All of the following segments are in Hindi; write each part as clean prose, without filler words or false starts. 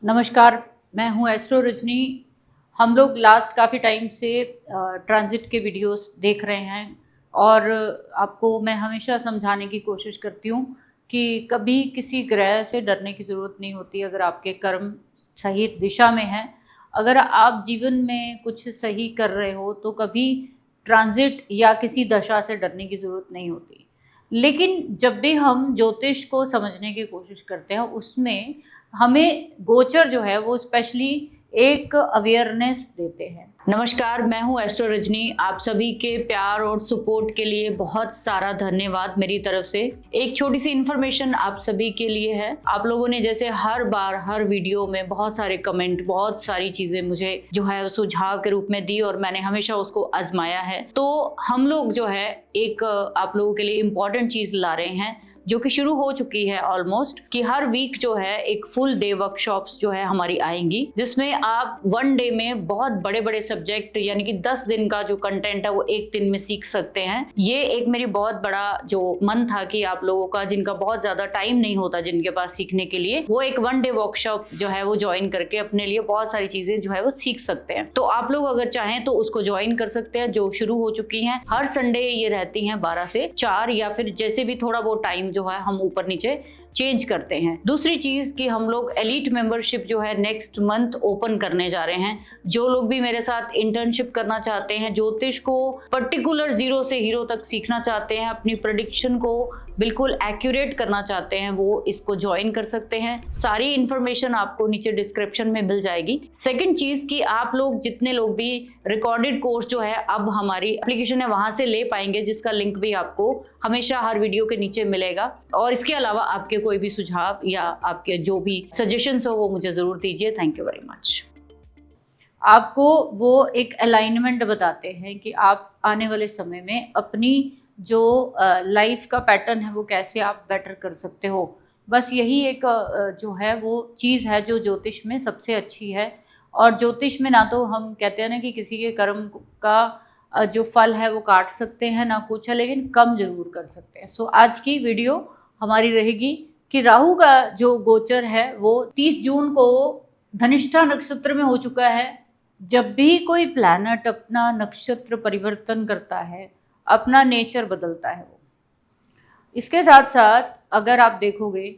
नमस्कार, मैं हूँ एस्ट्रो रजनी। हम लोग लास्ट काफ़ी टाइम से ट्रांजिट के वीडियोस देख रहे हैं और आपको मैं हमेशा समझाने की कोशिश करती हूँ कि कभी किसी ग्रह से डरने की ज़रूरत नहीं होती अगर आपके कर्म सही दिशा में हैं। अगर आप जीवन में कुछ सही कर रहे हो तो कभी ट्रांजिट या किसी दशा से डरने की ज़रूरत नहीं होती। लेकिन जब भी हम ज्योतिष को समझने की कोशिश करते हैं उसमें हमें गोचर जो है वो स्पेशली एक अवेयरनेस देते हैं। नमस्कार, मैं हूँ एस्ट्रो रजनी। आप सभी के प्यार और सपोर्ट के लिए बहुत सारा धन्यवाद मेरी तरफ से। एक छोटी सी इन्फॉर्मेशन आप सभी के लिए है। आप लोगों ने जैसे हर बार हर वीडियो में बहुत सारे कमेंट, बहुत सारी चीजें मुझे जो है सुझाव के रूप में दी और मैंने हमेशा उसको आजमाया है। तो हम लोग जो है एक आप लोगों के लिए इम्पोर्टेंट चीज ला रहे हैं जो कि शुरू हो चुकी है ऑलमोस्ट, कि हर वीक जो है एक फुल डे वर्कशॉप्स जो है हमारी आएंगी, जिसमें आप वन डे में बहुत बड़े बड़े सब्जेक्ट यानी कि 10 दिन का जो कंटेंट है वो एक दिन में सीख सकते हैं। ये एक मेरी बहुत बड़ा जो मन था कि आप लोगों का जिनका बहुत ज्यादा टाइम नहीं होता जिनके पास सीखने के लिए, वो एक वन डे वर्कशॉप जो है वो ज्वाइन करके अपने लिए बहुत सारी चीजें जो है वो सीख सकते हैं। तो आप लोग अगर चाहें तो उसको ज्वाइन कर सकते हैं, जो शुरू हो चुकी है। हर संडे ये रहती है 12 से 4 या फिर जैसे भी थोड़ा वो टाइम जो है हम ऊपर नीचे चेंज करते हैं। दूसरी चीज कि हम लोग एलीट मेंबरशिप जो है नेक्स्ट मंथ ओपन करने जा रहे हैं। जो लोग भी मेरे साथ इंटर्नशिप करना चाहते हैं, ज्योतिष को पर्टिकुलर जीरो से हीरो तक सीखना चाहते हैं, अपनी प्रेडिक्शन को बिल्कुल एक्यूरेट करना चाहते हैं, वो इसको ज्वाइन कर सकते हैं। सारी इंफॉर्मेशन आपको नीचे डिस्क्रिप्शन में मिल जाएगी। सेकंड चीज कि आप लोग जितने लोग भी रिकॉर्डेड कोर्स जो है अब हमारी एप्लीकेशन है वहां से ले पाएंगे, जिसका लिंक भी आपको हमेशा हर वीडियो के नीचे मिलेगा। और इसके अलावा आपके कोई भी सुझाव या आपके जो भी सजेशंस हो वो मुझे जरूर दीजिए। Thank you very much. आपको वो एक अलाइनमेंट बताते हैं कि आप आने वाले समय में अपनी जो लाइफ का पैटर्न है वो कैसे आप बेटर कर सकते हो। बस यही एक जो है वो चीज़ है जो ज्योतिष में सबसे अच्छी है। और ज्योतिष में ना तो हम कहते हैं ना कि किसी के कर्म का जो फल है वो काट सकते हैं, ना कुछ है, लेकिन कम जरूर कर सकते हैं। सो आज की वीडियो हमारी रहेगी कि राहु का जो गोचर है वो 30 जून को धनिष्ठा नक्षत्र में हो चुका है। जब भी कोई प्लैनेट अपना नक्षत्र परिवर्तन करता है, अपना नेचर बदलता है वो। इसके साथ साथ अगर आप देखोगे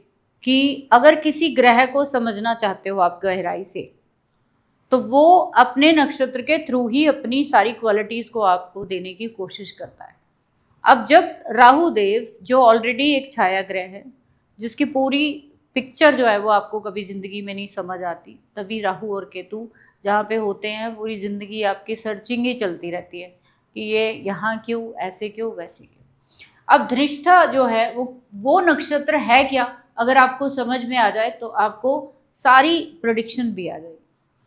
कि अगर किसी ग्रह को समझना चाहते हो आप गहराई से, तो वो अपने नक्षत्र के थ्रू ही अपनी सारी क्वालिटीज़ को आपको देने की कोशिश करता है। अब जब राहु देव जो ऑलरेडी एक छाया ग्रह है, जिसकी पूरी पिक्चर जो है वो आपको कभी ज़िंदगी में नहीं समझ आती, तभी राहु और केतु जहाँ पे होते हैं पूरी ज़िंदगी आपकी सर्चिंग ही चलती रहती है कि ये यहाँ क्यों, ऐसे क्यों, वैसे क्यों। अब धनिष्ठा जो है वो नक्षत्र है क्या, अगर आपको समझ में आ जाए तो आपको सारी प्रेडिक्शन भी आ जाएगी।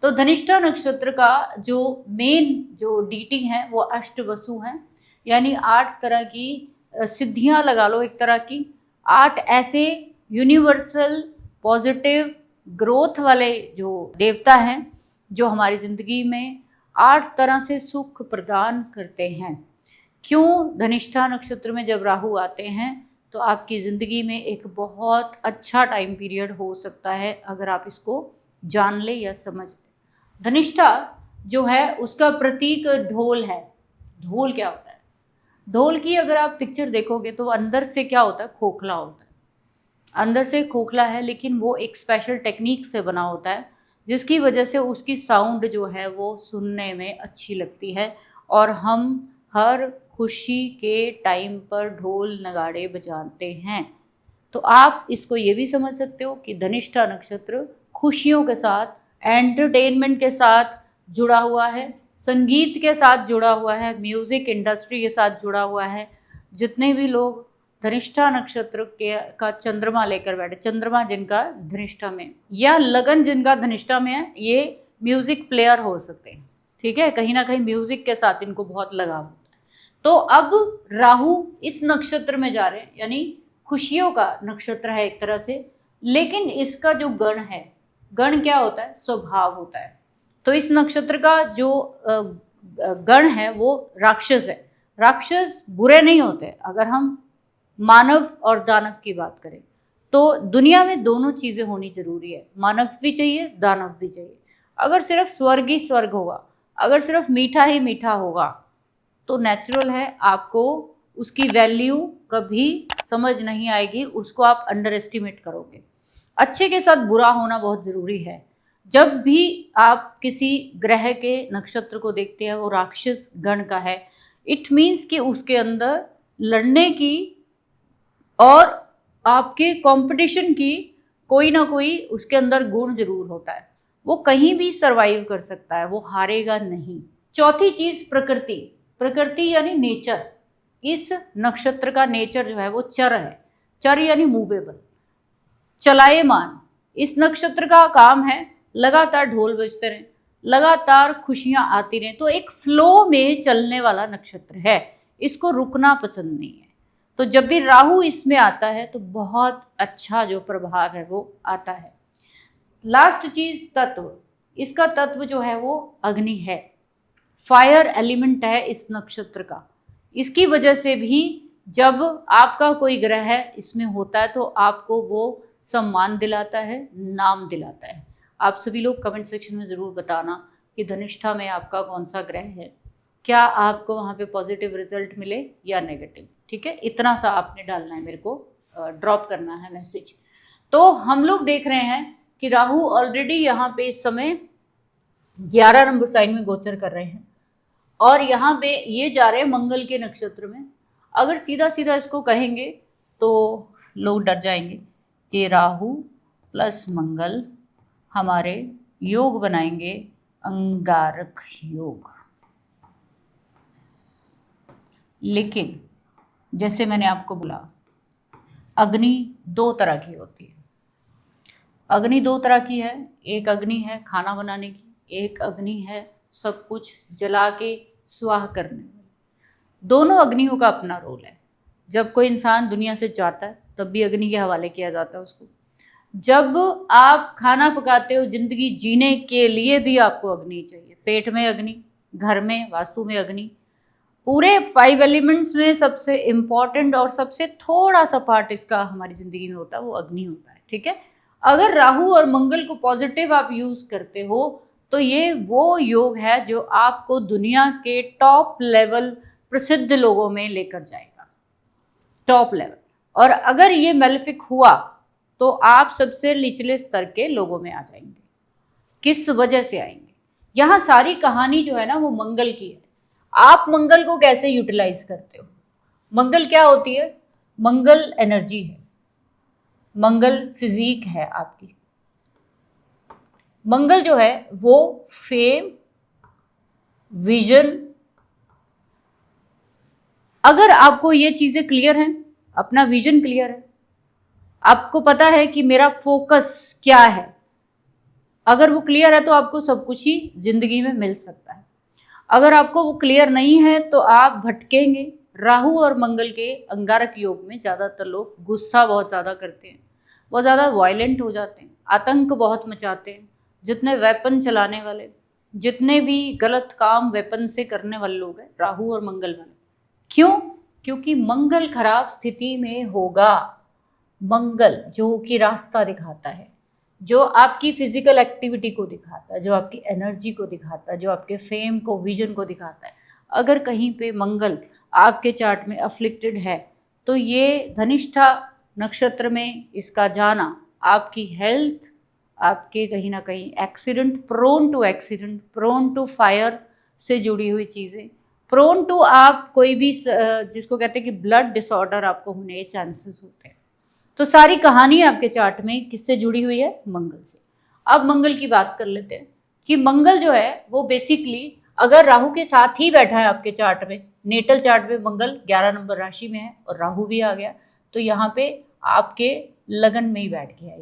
तो धनिष्ठा नक्षत्र का जो मेन जो डीटी है वो अष्टवसु हैं, यानी 8 तरह की सिद्धियां लगा लो, एक तरह की 8 ऐसे यूनिवर्सल पॉजिटिव ग्रोथ वाले जो देवता हैं जो हमारी ज़िंदगी में 8 तरह से सुख प्रदान करते हैं। क्यों? धनिष्ठा नक्षत्र में जब राहु आते हैं तो आपकी ज़िंदगी में एक बहुत अच्छा टाइम पीरियड हो सकता है अगर आप इसको जान ले या समझ ले। धनिष्ठा जो है उसका प्रतीक ढोल है। ढोल क्या होता है? ढोल की अगर आप पिक्चर देखोगे तो अंदर से क्या होता है? खोखला होता है। अंदर से खोखला है, लेकिन वो एक स्पेशल टेक्निक से बना होता है जिसकी वजह से उसकी साउंड जो है वो सुनने में अच्छी लगती है। और हम हर खुशी के टाइम पर ढोल नगाड़े बजाते हैं। तो आप इसको ये भी समझ सकते हो कि धनिष्ठा नक्षत्र खुशियों के साथ, एंटरटेनमेंट के साथ जुड़ा हुआ है, संगीत के साथ जुड़ा हुआ है, म्यूज़िक इंडस्ट्री के साथ जुड़ा हुआ है। जितने भी लोग धनिष्ठा नक्षत्र के का चंद्रमा लेकर बैठे, चंद्रमा जिनका धनिष्ठा में या लगन जिनका धनिष्ठा में है, ये म्यूज़िक प्लेयर हो सकते हैं। ठीक है, कहीं ना कहीं म्यूज़िक के साथ इनको बहुत लगाव होता है। तो अब राहु इस नक्षत्र में जा रहे हैं, यानी खुशियों का नक्षत्र है एक तरह से, लेकिन इसका जो गण है, गण क्या होता है? स्वभाव होता है। तो इस नक्षत्र का जो गण है वो राक्षस है। राक्षस बुरे नहीं होते। अगर हम मानव और दानव की बात करें तो दुनिया में दोनों चीज़ें होनी जरूरी है, मानव भी चाहिए, दानव भी चाहिए। अगर सिर्फ स्वर्ग ही स्वर्ग होगा, अगर सिर्फ मीठा ही मीठा होगा, तो नेचुरल है आपको उसकी वैल्यू कभी समझ नहीं आएगी, उसको आप अंडर एस्टिमेट करोगे। अच्छे के साथ बुरा होना बहुत ज़रूरी है। जब भी आप किसी ग्रह के नक्षत्र को देखते हैं वो राक्षस गण का है, इट मीन्स कि उसके अंदर लड़ने की और आपके कंपटीशन की कोई ना कोई उसके अंदर गुण जरूर होता है। वो कहीं भी सरवाइव कर सकता है, वो हारेगा नहीं। चौथी चीज प्रकृति। प्रकृति यानी नेचर। इस नक्षत्र का नेचर जो है वो चर है। चर यानी मूवेबल, चलायमान। इस नक्षत्र का काम है लगातार ढोल बजते रहें, लगातार खुशियां आती रहें। तो एक फ्लो में चलने वाला नक्षत्र है, इसको रुकना पसंद नहीं है। तो जब भी राहु इसमें आता है तो बहुत अच्छा जो प्रभाव है वो आता है। लास्ट चीज तत्व। इसका तत्व जो है वो अग्नि है, फायर एलिमेंट है इस नक्षत्र का। इसकी वजह से भी जब आपका कोई ग्रह इसमें होता है तो आपको वो सम्मान दिलाता है, नाम दिलाता है। आप सभी लोग कमेंट सेक्शन में ज़रूर बताना कि धनिष्ठा में आपका कौन सा ग्रह है, क्या आपको वहाँ पे पॉजिटिव रिजल्ट मिले या नेगेटिव। ठीक है, इतना सा आपने डालना है, मेरे को ड्रॉप करना है मैसेज। तो हम लोग देख रहे हैं कि राहु ऑलरेडी यहाँ पे इस समय 11 नंबर साइन में गोचर कर रहे हैं और यहाँ पे ये जा रहे हैं मंगल के नक्षत्र में। अगर सीधा सीधा इसको कहेंगे तो लोग डर जाएंगे कि राहु प्लस मंगल हमारे योग बनाएंगे अंगारक योग। लेकिन जैसे मैंने आपको बोला, अग्नि दो तरह की होती है। अग्नि दो तरह की है, एक अग्नि है खाना बनाने की, एक अग्नि है सब कुछ जला के स्वाह करने वाली। दोनों अग्नियों का अपना रोल है। जब कोई इंसान दुनिया से जाता है तब भी अग्नि के हवाले किया जाता है उसको। जब आप खाना पकाते हो, जिंदगी जीने के लिए भी आपको अग्नि चाहिए। पेट में अग्नि, घर में वास्तु में अग्नि। पूरे 5 एलिमेंट्स में सबसे इम्पॉर्टेंट और सबसे थोड़ा सा पार्ट इसका हमारी ज़िंदगी में होता है, वो अग्नि होता है। ठीक है, अगर राहु और मंगल को पॉजिटिव आप यूज़ करते हो तो ये वो योग है जो आपको दुनिया के टॉप लेवल प्रसिद्ध लोगों में लेकर जाएगा, टॉप लेवल। और अगर ये मेलेफिक हुआ तो आप सबसे निचले स्तर के लोगों में आ जाएंगे। किस वजह से आएंगे? यहाँ सारी कहानी जो है ना वो मंगल की है। आप मंगल को कैसे यूटिलाइज करते हो? मंगल क्या होती है? मंगल एनर्जी है, मंगल फिजिक है आपकी। मंगल जो है वो फेम, विजन। अगर आपको ये चीजें क्लियर हैं, अपना विजन क्लियर है, आपको पता है कि मेरा फोकस क्या है, अगर वो क्लियर है तो आपको सब कुछ ही जिंदगी में मिल सकता है। अगर आपको वो क्लियर नहीं है तो आप भटकेंगे। राहु और मंगल के अंगारक योग में ज़्यादातर लोग गुस्सा बहुत ज़्यादा करते हैं, बहुत ज़्यादा वायलेंट हो जाते हैं, आतंक बहुत मचाते हैं। जितने वेपन चलाने वाले, जितने भी गलत काम वेपन से करने वाले लोग हैं, राहु और मंगल वाले। क्यों? क्योंकि मंगल खराब स्थिति में होगा। मंगल जो कि रास्ता दिखाता है, जो आपकी फिजिकल एक्टिविटी को दिखाता है, जो आपकी एनर्जी को दिखाता है, जो आपके फेम को, विजन को दिखाता है। अगर कहीं पे मंगल आपके चार्ट में अफ्लिक्टेड है तो ये धनिष्ठा नक्षत्र में इसका जाना आपकी हेल्थ, आपके कहीं ना कहीं accident, accident, prone to fire से जुड़ी हुई चीज़ें, प्रोन टू आप कोई भी जिसको कहते हैं कि ब्लड डिसऑर्डर आपको होने के चांसेस होते हैं। तो सारी कहानी आपके चार्ट में किससे जुड़ी हुई है? मंगल से। अब मंगल की बात कर लेते हैं कि मंगल जो है वो बेसिकली अगर राहु के साथ ही बैठा है आपके चार्ट में, नेटल चार्ट में मंगल 11 नंबर राशि में है और राहु भी आ गया, तो यहाँ पे आपके लगन में ही बैठ गया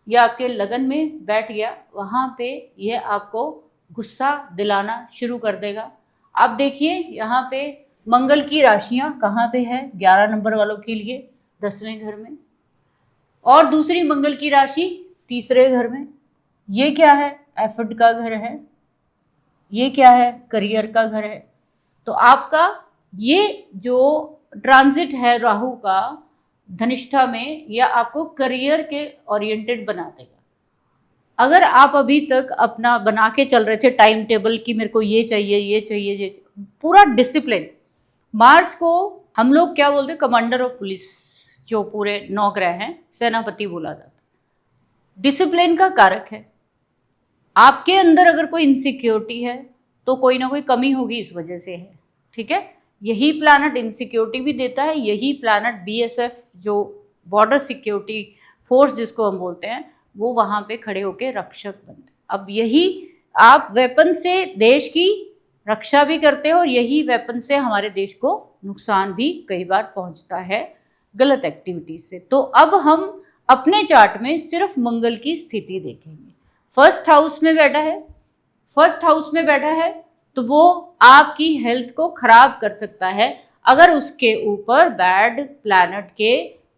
ये आपके लगन में बैठ गया। वहाँ पे ये आपको गुस्सा दिलाना शुरू कर देगा। आप देखिए यहाँ पे मंगल की राशियाँ कहाँ पे है 11 नंबर वालों के लिए? 10वें घर में। और दूसरी मंगल की राशि 3रे घर में। ये क्या है? एफर्ट का घर है। ये क्या है? करियर का घर है। तो आपका ये जो ट्रांजिट है राहु का, धनिष्ठा में या आपको करियर के ओरिएंटेड बना देगा। अगर आप अभी तक अपना बना के चल रहे थे टाइम टेबल कि मेरे को ये चाहिए ये चाहिए ये चाहिए, पूरा डिसिप्लिन, मार्स को हम लोग क्या बोलते हैं, कमांडर ऑफ पुलिस, जो पूरे 9 ग्रह हैं, सेनापति बोला जाता है, डिसिप्लिन का कारक है। आपके अंदर अगर कोई इनसिक्योरिटी है तो कोई ना कोई कमी होगी, इस वजह से है, ठीक है। यही प्लैनेट इनसिक्योरिटी भी देता है, यही प्लैनेट बीएसएफ जो बॉर्डर सिक्योरिटी फोर्स जिसको हम बोलते हैं, वो वहाँ पे खड़े होके रक्षक बनते हैं। अब यही आप वेपन से देश की रक्षा भी करते हो और यही वेपन से हमारे देश को नुकसान भी कई बार पहुंचता है गलत एक्टिविटीज से। तो अब हम अपने चार्ट में सिर्फ मंगल की स्थिति देखेंगे। फर्स्ट हाउस में बैठा है, फर्स्ट हाउस में बैठा है तो वो आपकी हेल्थ को खराब कर सकता है अगर उसके ऊपर बैड प्लैनेट के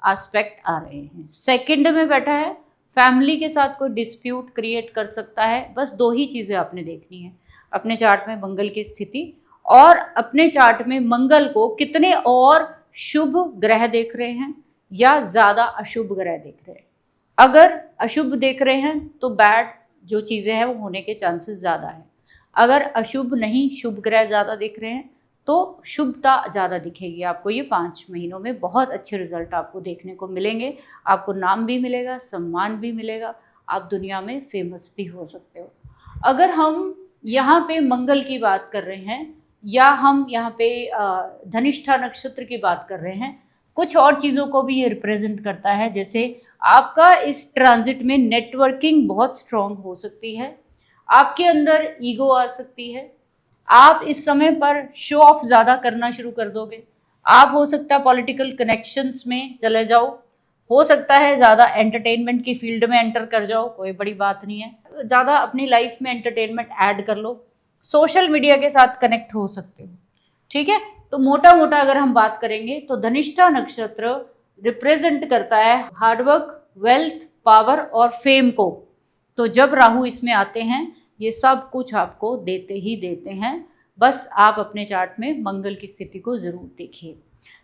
एस्पेक्ट आ रहे हैं। सेकंड में बैठा है, फैमिली के साथ कोई डिस्प्यूट क्रिएट कर सकता है। बस 2 ही चीज़ें आपने देखनी है अपने चार्ट में, मंगल की स्थिति और अपने चार्ट में मंगल को कितने और शुभ ग्रह देख रहे हैं या ज़्यादा अशुभ ग्रह देख रहे हैं। अगर अशुभ देख रहे हैं तो बैड जो चीज़ें हैं वो होने के चांसेस ज़्यादा हैं। अगर अशुभ नहीं, शुभ ग्रह ज़्यादा दिख रहे हैं तो शुभता ज़्यादा दिखेगी आपको। ये 5 महीनों में बहुत अच्छे रिजल्ट आपको देखने को मिलेंगे। आपको नाम भी मिलेगा, सम्मान भी मिलेगा, आप दुनिया में फेमस भी हो सकते हो। अगर हम यहाँ पे मंगल की बात कर रहे हैं या हम यहाँ पे धनिष्ठा नक्षत्र की बात कर रहे हैं, कुछ और चीज़ों को भी ये रिप्रेजेंट करता है। जैसे आपका इस ट्रांजिट में नेटवर्किंग बहुत स्ट्रांग हो सकती है, आपके अंदर ईगो आ सकती है, आप इस समय पर शो ऑफ ज़्यादा करना शुरू कर दोगे, आप हो सकता है पॉलिटिकल कनेक्शंस में चले जाओ, हो सकता है ज़्यादा एंटरटेनमेंट की फील्ड में एंटर कर जाओ, कोई बड़ी बात नहीं है, ज़्यादा अपनी लाइफ में एंटरटेनमेंट ऐड कर लो, सोशल मीडिया के साथ कनेक्ट हो सकते हो, ठीक है। तो मोटा मोटा अगर हम बात करेंगे तो धनिष्ठा नक्षत्र रिप्रेजेंट करता है हार्डवर्क, वेल्थ, पावर और फेम को। तो जब राहु इसमें आते हैं ये सब कुछ आपको देते ही देते हैं। बस आप अपने चार्ट में मंगल की स्थिति को ज़रूर देखिए।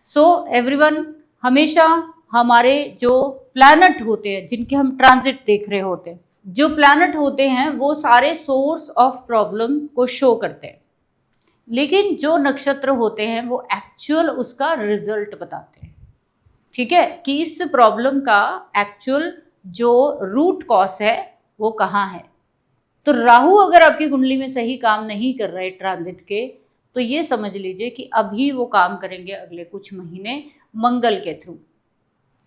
सो एवरीवन, हमेशा हमारे जो प्लैनेट होते हैं जिनके हम ट्रांजिट देख रहे होते हैं, जो प्लैनेट होते हैं वो सारे सोर्स ऑफ प्रॉब्लम को शो करते हैं, लेकिन जो नक्षत्र होते हैं वो एक्चुअल उसका रिजल्ट बताते हैं, ठीक है, कि इस प्रॉब्लम का एक्चुअल जो रूट कॉज है वो कहाँ है। तो राहु अगर आपकी कुंडली में सही काम नहीं कर रहे ट्रांजिट के, तो ये समझ लीजिए कि अभी वो काम करेंगे अगले कुछ महीने मंगल के थ्रू,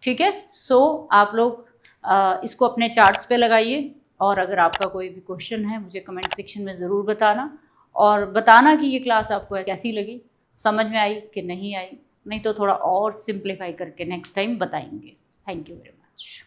ठीक है। सो आप लोग इसको अपने चार्ट्स पे लगाइए और अगर आपका कोई भी क्वेश्चन है मुझे कमेंट सेक्शन में ज़रूर बताना और बताना कि ये क्लास आपको कैसी लगी, समझ में आई कि नहीं आई, नहीं तो थोड़ा और सिंप्लीफाई करके नेक्स्ट टाइम बताएंगे। Thank you very much.